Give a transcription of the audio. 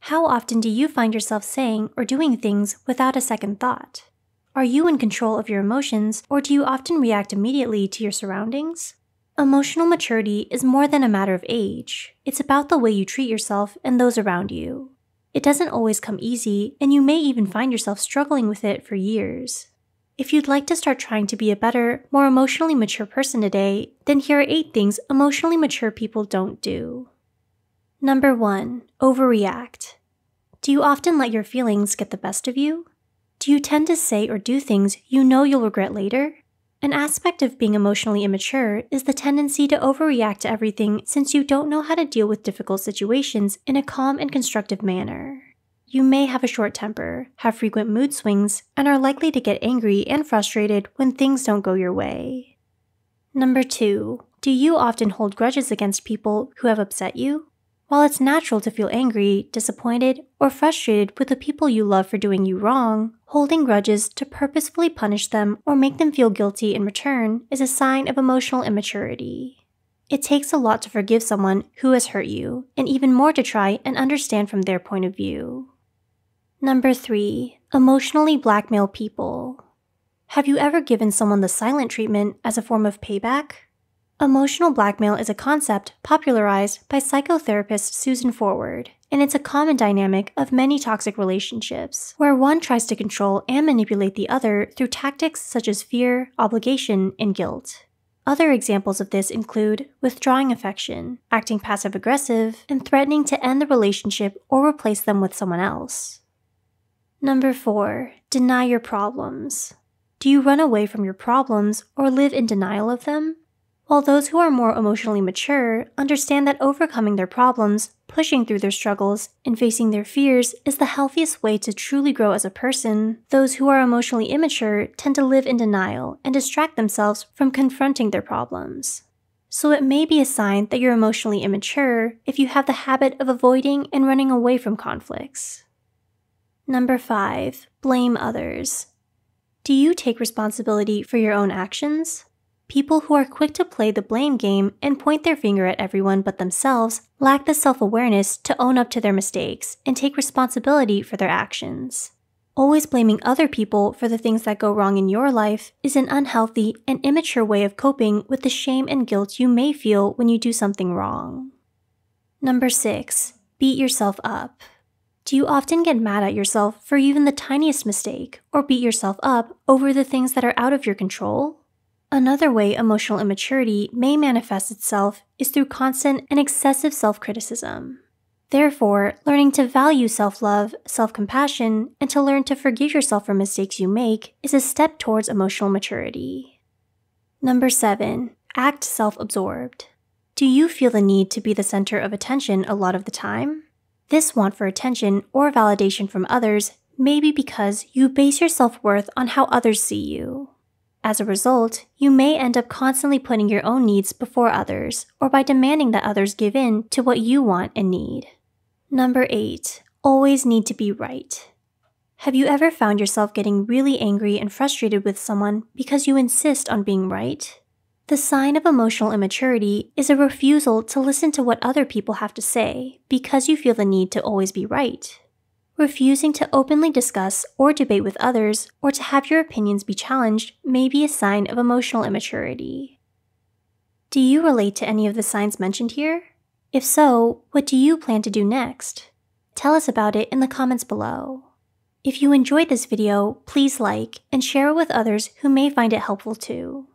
How often do you find yourself saying or doing things without a second thought? Are you in control of your emotions, or do you often react immediately to your surroundings? Emotional maturity is more than a matter of age. It's about the way you treat yourself and those around you. It doesn't always come easy, and you may even find yourself struggling with it for years. If you'd like to start trying to be a better, more emotionally mature person today, then here are 8 things emotionally mature people don't do. Number 1. Overreact. Do you often let your feelings get the best of you? Do you tend to say or do things you know you'll regret later? An aspect of being emotionally immature is the tendency to overreact to everything since you don't know how to deal with difficult situations in a calm and constructive manner. You may have a short temper, have frequent mood swings, and are likely to get angry and frustrated when things don't go your way. Number 2. Do you often hold grudges against people who have upset you? While it's natural to feel angry, disappointed, or frustrated with the people you love for doing you wrong, holding grudges to purposefully punish them or make them feel guilty in return is a sign of emotional immaturity. It takes a lot to forgive someone who has hurt you, and even more to try and understand from their point of view. Number 3. Emotionally blackmail people. Have you ever given someone the silent treatment as a form of payback? Emotional blackmail is a concept popularized by psychotherapist Susan Forward, and it's a common dynamic of many toxic relationships, where one tries to control and manipulate the other through tactics such as fear, obligation, and guilt. Other examples of this include withdrawing affection, acting passive-aggressive, and threatening to end the relationship or replace them with someone else. Number 4. Deny your problems. Do you run away from your problems or live in denial of them? While those who are more emotionally mature understand that overcoming their problems, pushing through their struggles, and facing their fears is the healthiest way to truly grow as a person, those who are emotionally immature tend to live in denial and distract themselves from confronting their problems. So it may be a sign that you're emotionally immature if you have the habit of avoiding and running away from conflicts. Number 5. Blame others. Do you take responsibility for your own actions? People who are quick to play the blame game and point their finger at everyone but themselves lack the self-awareness to own up to their mistakes and take responsibility for their actions. Always blaming other people for the things that go wrong in your life is an unhealthy and immature way of coping with the shame and guilt you may feel when you do something wrong. Number 6. Beat yourself up. Do you often get mad at yourself for even the tiniest mistake or beat yourself up over the things that are out of your control? Another way emotional immaturity may manifest itself is through constant and excessive self-criticism. Therefore, learning to value self-love, self-compassion, and to learn to forgive yourself for mistakes you make is a step towards emotional maturity. Number 7. Act self-absorbed. Do you feel the need to be the center of attention a lot of the time? This want for attention or validation from others may be because you base your self-worth on how others see you. As a result, you may end up constantly putting your own needs before others, or by demanding that others give in to what you want and need. Number 8. Always need to be right. Have you ever found yourself getting really angry and frustrated with someone because you insist on being right? The sign of emotional immaturity is a refusal to listen to what other people have to say because you feel the need to always be right. Refusing to openly discuss or debate with others or to have your opinions be challenged may be a sign of emotional immaturity. Do you relate to any of the signs mentioned here? If so, what do you plan to do next? Tell us about it in the comments below. If you enjoyed this video, please like and share it with others who may find it helpful too.